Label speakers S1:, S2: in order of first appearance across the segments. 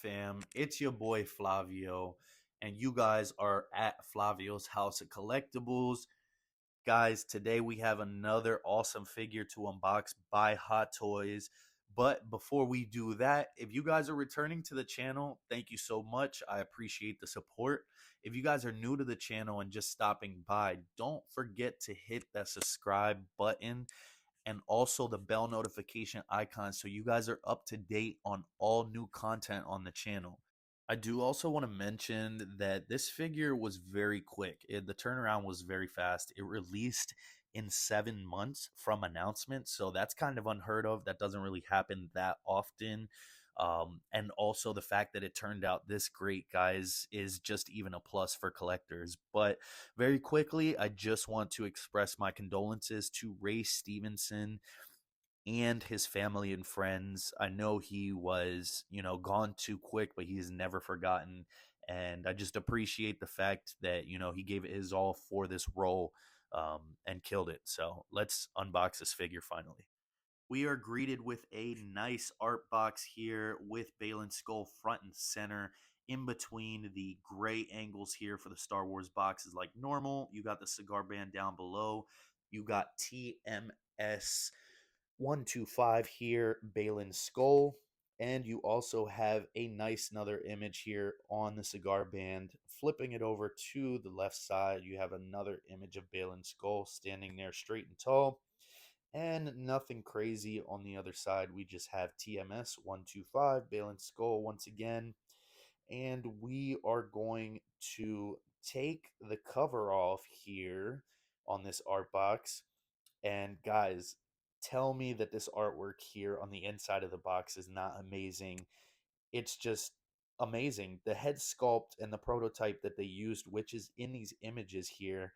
S1: fam? It's your boy Flavio, and you guys are at Flavio's House of Collectibles. Guys, today we have another awesome figure to unbox by Hot Toys. But before we do that, if you guys are returning to the channel, thank you so much. I appreciate the support. If you guys are new to the channel and just stopping by, don't forget to hit that subscribe button and also the bell notification icon so you guys are up to date on all new content on the channel. I do also want to mention that this figure was very quick. The turnaround was very fast. It released in 7 months from announcement, so that's kind of unheard of. That doesn't really happen that often. And also the fact that it turned out this great, guys, is just even a plus for collectors. But very quickly, I just want to express my condolences to Ray Stevenson and his family and friends. I know he was, gone too quick, but he's never forgotten. And I just appreciate the fact that, he gave it his all for this role and killed it. So let's unbox this figure finally. We are greeted with a nice art box here with Baylan Skoll front and center. In between the gray angles here for the Star Wars boxes like normal. You got the cigar band down below. You got TMS125 here, Baylan Skoll. And you also have a nice another image here on the cigar band. Flipping it over to the left side, you have another image of Baylan Skoll standing there straight and tall. And nothing crazy on the other side. We just have TMS 125, Baylan Skoll once again. And we are going to take the cover off here on this art box. And guys, tell me that this artwork here on the inside of the box is not amazing. It's just amazing. The head sculpt and the prototype that they used, which is in these images here,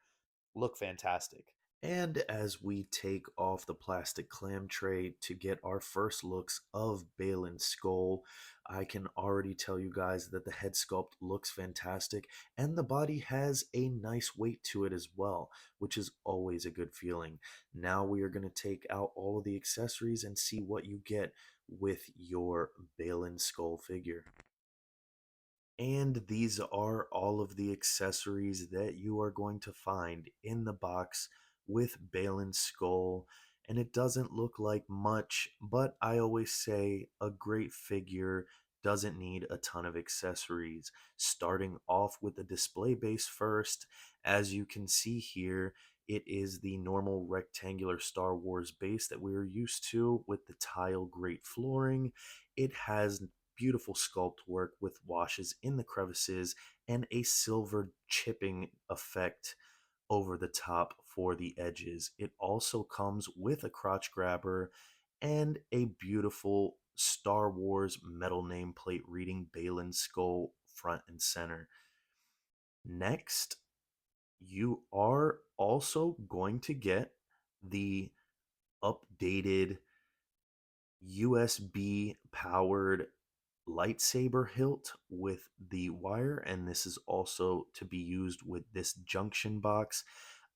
S1: look fantastic. And as we take off the plastic clam tray to get our first looks of Baylan Skoll, I can already tell you guys that the head sculpt looks fantastic and the body has a nice weight to it as well, which is always a good feeling. Now we are going to take out all of the accessories and see what you get with your Baylan Skoll figure. And these are all of the accessories that you are going to find in the box with Baylan Skoll. And it doesn't look like much, but I always say a great figure doesn't need a ton of accessories. Starting off with the display base first, as you can see here, it is the normal rectangular Star Wars base that we are used to with the tile grate flooring. It has beautiful sculpt work with washes in the crevices and a silver chipping effect over the top for the edges. It also comes with a crotch grabber and a beautiful Star Wars metal nameplate reading Baylan Skoll front and center. Next, you are also going to get the updated USB powered lightsaber hilt with the wire, and this is also to be used with this junction box.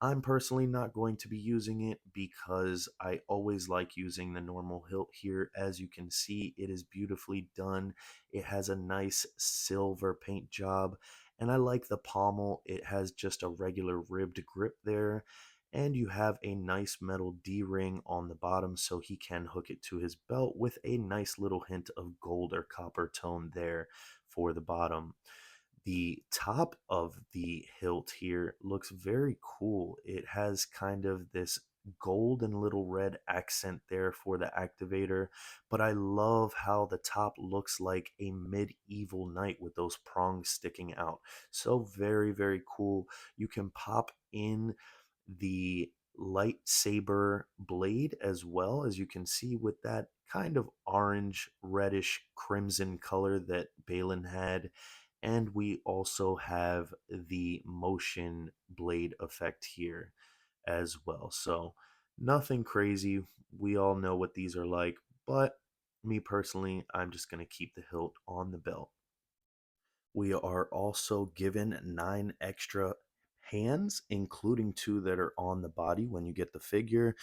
S1: I'm personally not going to be using it because I always like using the normal hilt here. As you can see, it is beautifully done. It has a nice silver paint job, and I like the pommel. It has just a regular ribbed grip there, and you have a nice metal D-ring on the bottom so he can hook it to his belt with a nice little hint of gold or copper tone there for the bottom. The top of the hilt here looks very cool. It has kind of this gold and little red accent there for the activator, but I love how the top looks like a medieval knight with those prongs sticking out. So very, very cool. You can pop in the lightsaber blade as well, as you can see, with that kind of orange reddish crimson color that Baylan had. And we also have the motion blade effect here as well. So nothing crazy. We all know what these are like, but me personally, I'm just going to keep the hilt on the belt. We are also given 9 extra hands, including two that are on the body when you get the figure.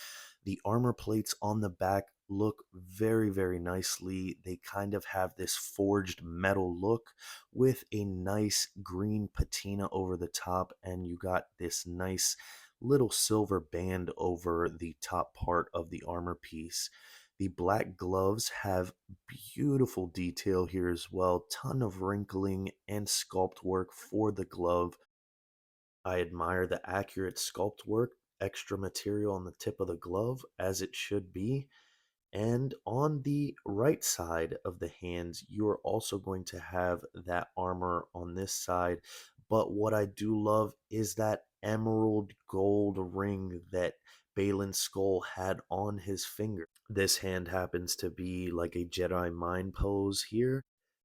S1: The armor plates on the back look very, very nicely. They kind of have this forged metal look with a nice green patina over the top, and you got this nice little silver band over the top part of the armor piece. The black gloves have beautiful detail here as well, ton of wrinkling and sculpt work for the glove. I admire the accurate sculpt work, extra material on the tip of the glove, as it should be. And on the right side of the hands, you are also going to have that armor on this side. But what I do love is that emerald gold ring that Baylan Skoll had on his finger. This hand happens to be like a Jedi mind pose here.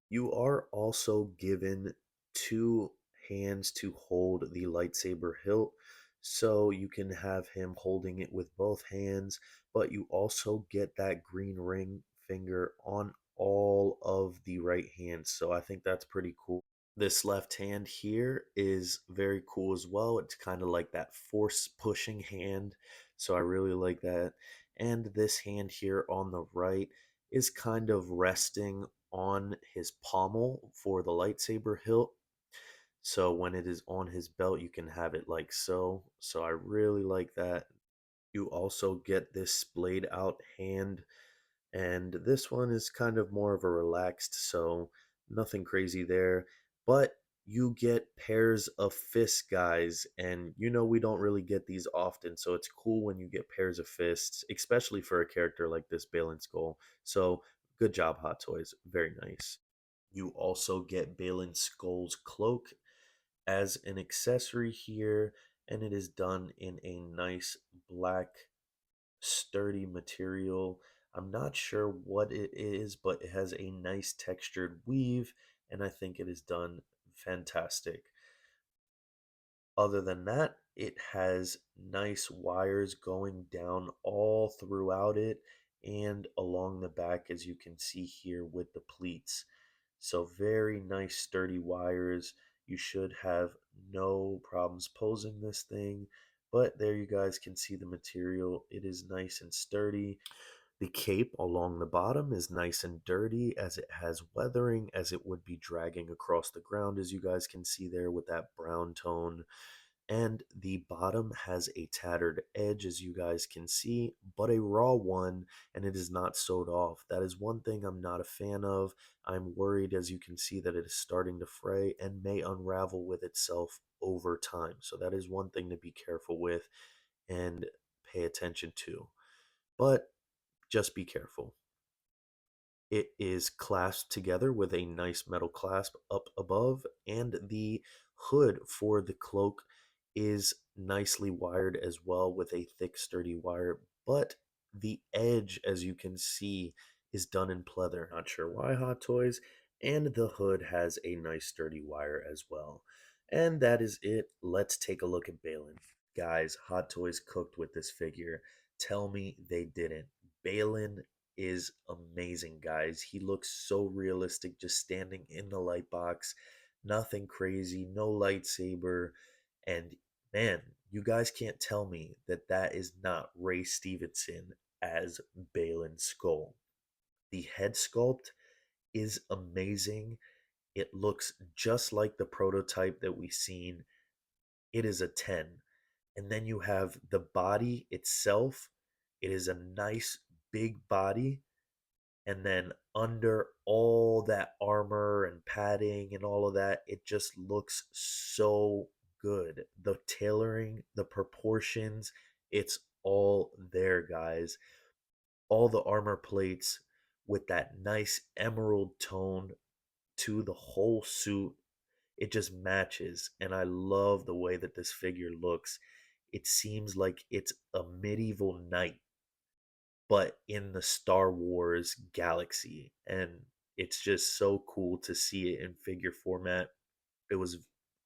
S1: You are also given two hands to hold the lightsaber hilt, so you can have him holding it with both hands, but you also get that green ring finger on all of the right hands. So I think that's pretty cool. This left hand here is very cool as well. It's kind of like that force pushing hand. So I really like that. And this hand here on the right is kind of resting on his pommel for the lightsaber hilt. So when it is on his belt, you can have it like so. So I really like that. You also get this splayed out hand, and this one is kind of more of a relaxed, so nothing crazy there. But you get pairs of fists, guys, and we don't really get these often, so it's cool when you get pairs of fists, especially for a character like this Balin Skull. So good job, Hot Toys. Very nice. You also get Balin Skull's cloak as an accessory here, and it is done in a nice black sturdy material. I'm not sure what it is, but it has a nice textured weave, and I think it is done fantastic. Other than that, it has nice wires going down all throughout it and along the back, as you can see here with the pleats. So, very nice, sturdy wires. You should have no problems posing this thing. But there you guys can see the material. It is nice and sturdy. The cape along the bottom is nice and dirty as it has weathering, as it would be dragging across the ground, as you guys can see there with that brown tone. And the bottom has a tattered edge, as you guys can see, but a raw one, and it is not sewed off. That is one thing I'm not a fan of. I'm worried, as you can see, that it is starting to fray and may unravel with itself over time. So that is one thing to be careful with and pay attention to. But just be careful. It is clasped together with a nice metal clasp up above, and the hood for the cloak is nicely wired as well with a thick, sturdy wire. But the edge, as you can see, is done in pleather. Not sure why, Hot Toys. And the hood has a nice, sturdy wire as well. And that is it. Let's take a look at Balin. Guys, Hot Toys cooked with this figure. Tell me they didn't. Balin is amazing, guys. He looks so realistic just standing in the light box. Nothing crazy, no lightsaber. And man, you guys can't tell me that that is not Ray Stevenson as Balin Skull. The head sculpt is amazing. It looks just like the prototype that we've seen. It is a 10. And then you have the body itself. It is a nice big body, and then under all that armor and padding and all of that, it just looks so good. The tailoring, the proportions, it's all there, guys. All the armor plates with that nice emerald tone to the whole suit, it just matches. And I love the way that this figure looks. It seems like it's a medieval knight, but in the Star Wars galaxy. And it's just so cool to see it in figure format. It was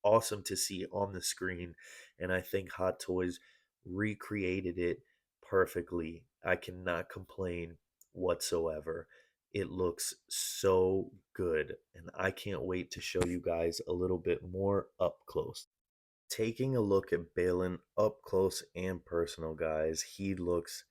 S1: awesome to see it on the screen. And I think Hot Toys recreated it perfectly. I cannot complain whatsoever. It looks so good. And I can't wait to show you guys a little bit more up close.
S2: Taking a look at Baylan up close and personal, guys, he looks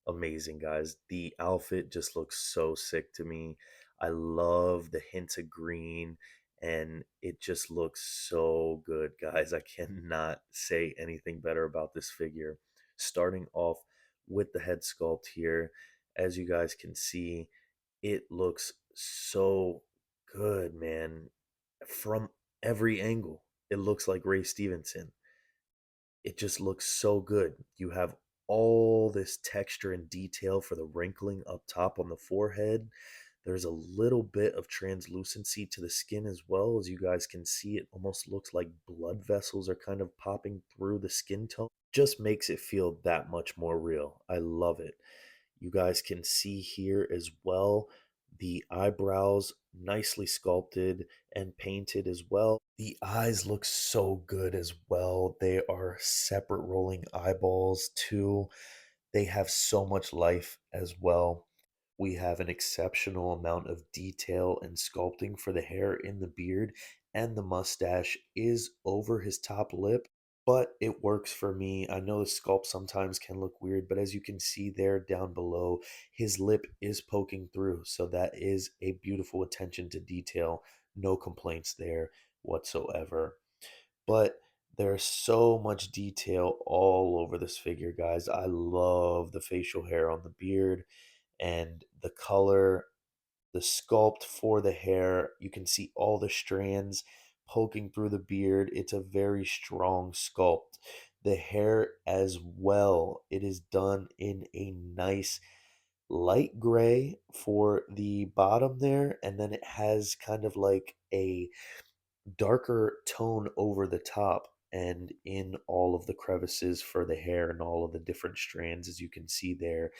S2: amazing, guys. The outfit just looks so sick to me. I love the hints of green, and it just looks so good, guys. I cannot say anything better about this figure. Starting off with the head sculpt here, as you guys can see, it looks so good, man. From every angle, it looks like Ray Stevenson. It just looks so good. You have all this texture and detail for the wrinkling up top on the forehead. There's a little bit of translucency to the skin as well. As you guys can see, it almost looks like blood vessels are kind of popping through the skin tone. Just makes it feel that much more real. I love it. You guys can see here as well the eyebrows nicely sculpted and painted as well. The eyes look so good as well. They are separate rolling eyeballs too. They have so much life as well. We have an exceptional amount of detail and sculpting for the hair in the beard, and the mustache is over his top lip, but it works for me. I know the sculpt sometimes can look weird, but as you can see there down below, his lip is poking through. So that is a beautiful attention to detail. No complaints there whatsoever. But there's so much detail all over this figure, guys. I love the facial hair on the beard and the color, the sculpt for the hair. You can see all the strands poking through the beard. It's a very strong sculpt. The hair as well, it is done in a nice light gray for the bottom there, and then it has kind of like a darker tone over the top and in all of the crevices for the hair and all of the different strands, as you can see there,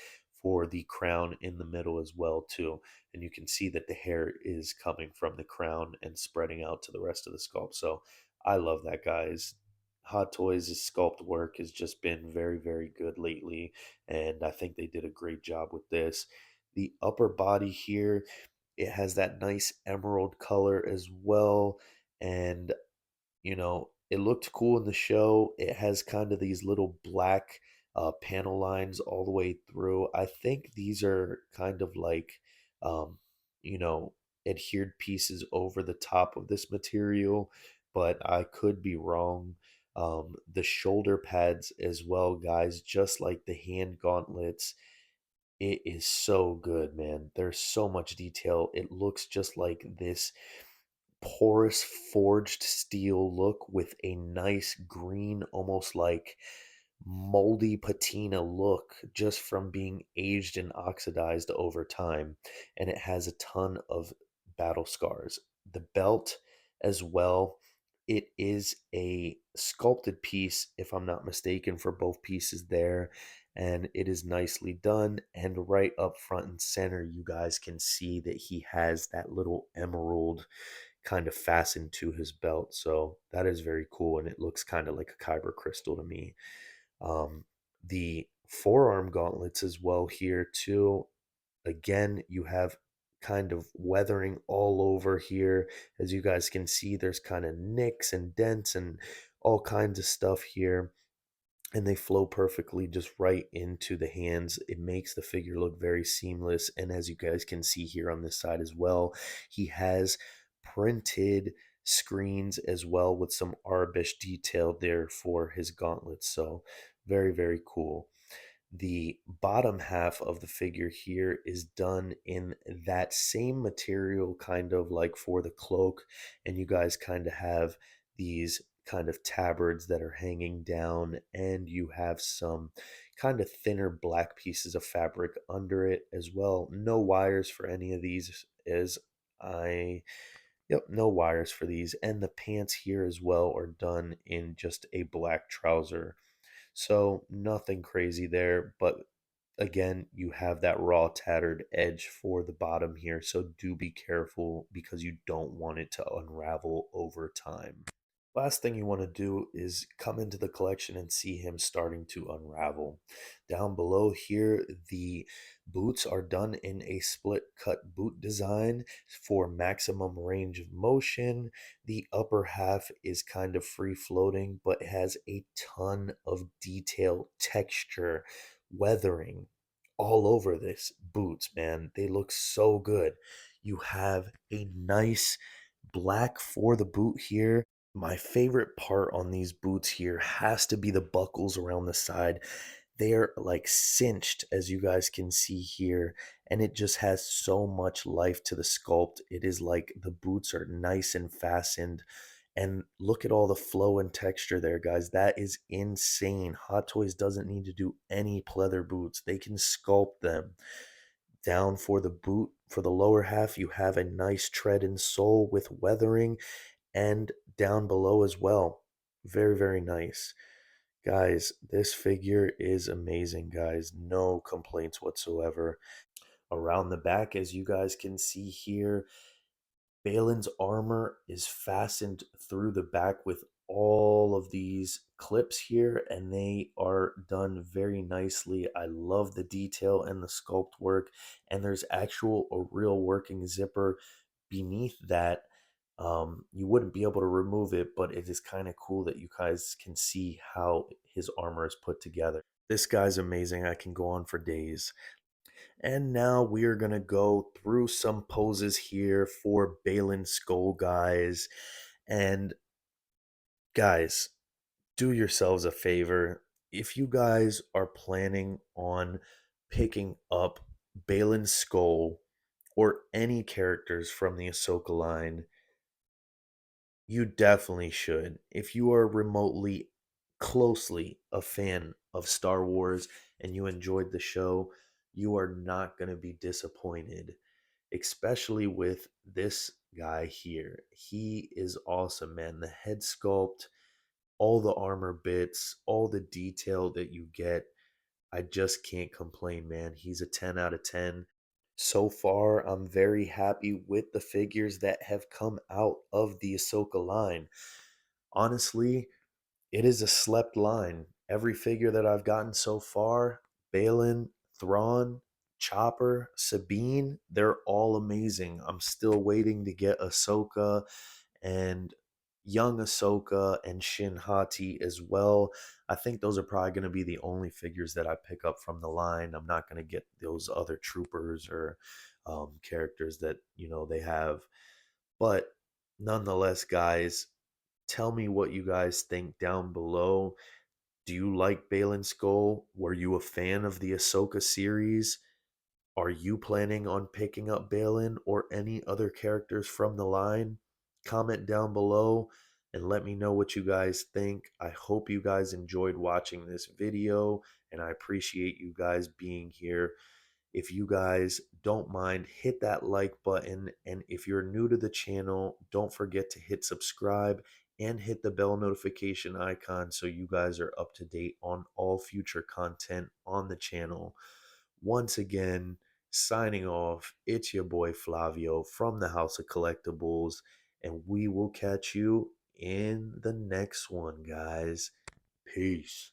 S2: for the crown in the middle as well too. And you can see that the hair is coming from the crown and spreading out to the rest of the sculpt. So I love that, guys. Hot Toys' sculpt work has just been very, very good lately, and I think they did a great job with this. The upper body here, it has that nice emerald color as well, and it looked cool in the show. It has kind of these little black panel lines all the way through. I think these are kind of like, um, you know, adhered pieces over the top of this material, but I could be wrong. The shoulder pads as well, guys, just like the hand gauntlets. It is so good, man. There's so much detail. It looks just like this porous forged steel look with a nice green, almost like moldy patina look just from being aged and oxidized over time. And it has a ton of battle scars. The belt as well. It is a sculpted piece, if I'm not mistaken, for both pieces there. And it is nicely done. And right up front and center, you guys can see that he has that little emerald kind of fastened to his belt. So that is very cool, and it looks kind of like a kyber crystal to me. Um, the forearm gauntlets as well here too. Again, you have kind of weathering all over here. As you guys can see, there's kind of nicks and dents and all kinds of stuff here, and they flow perfectly just right into the hands. It makes the figure look very seamless. And as you guys can see here on this side as well, he has printed screens as well with some Arabish detail there for his gauntlets. So very, very cool. The bottom half of the figure here is done in that same material, kind of like for the cloak. And you guys kind of have these kind of tabards that are hanging down, and you have some kind of thinner black pieces of fabric under it as well. No wires for any of these, as I Yep, no wires for these. And the pants here as well are done in just a black trouser. So nothing crazy there, but again, you have that raw tattered edge for the bottom here. So do be careful because you don't want it to unravel over time. Last thing you want to do is come into the collection and see him starting to unravel. Down below here, the boots are done in a split cut boot design for maximum range of motion. The upper half is kind of free floating, but has a ton of detail, texture, weathering all over this boots, man. They look so good. You have a nice black for the boot here. My favorite part on these boots here has to be the buckles around the side. They're like cinched, as you guys can see here, and it just has so much life to the sculpt. It is like the boots are nice and fastened. And look at all the flow and texture there, guys. That is insane. Hot Toys doesn't need to do any pleather boots, they can sculpt them. Down for the boot, for the lower half, you have a nice tread and sole with weathering, and down below as well. Very, very nice. Guys, this figure is amazing, guys. No complaints whatsoever. Around the back, as you guys can see here, Balin's armor is fastened through the back with all of these clips here, and they are done very nicely. I love the detail and the sculpt work, and there's actual a real working zipper beneath that. You wouldn't be able to remove it, but it is kind of cool that you guys can see how his armor is put together. This guy's amazing. I can go on for days. And now we are going to go through some poses here for Baylan Skoll, guys. And guys, do yourselves a favor. If you guys are planning on picking up Baylan Skoll or any characters from the Ahsoka line, you definitely should. If you are remotely, closely a fan of Star Wars and you enjoyed the show, you are not going to be disappointed, especially with this guy here. He is awesome, man. The head sculpt, all the armor bits, all the detail that you get. I just can't complain, man. He's a 10 out of 10. So far, I'm very happy with the figures that have come out of the Ahsoka line. Honestly, it is a slept line. Every figure that I've gotten so far, Baylan, Thrawn, Chopper, Sabine, they're all amazing. I'm still waiting to get Ahsoka and young Ahsoka and Shin Hati as well. I think those are probably going to be the only figures that I pick up from the line. I'm not going to get those other troopers or characters that, they have. But nonetheless, guys, tell me what you guys think down below. Do you like Baylan Skoll? Were you a fan of the Ahsoka series? Are you planning on picking up Baylan or any other characters from the line? Comment down below and let me know what you guys think. I hope you guys enjoyed watching this video, and I appreciate you guys being here. If you guys don't mind, hit that like button. And if you're new to the channel, don't forget to hit subscribe and hit the bell notification icon so you guys are up to date on all future content on the channel. Once again, signing off, it's your boy Flavio from the House of Collectibles, and we will catch you in the next one, guys. Peace.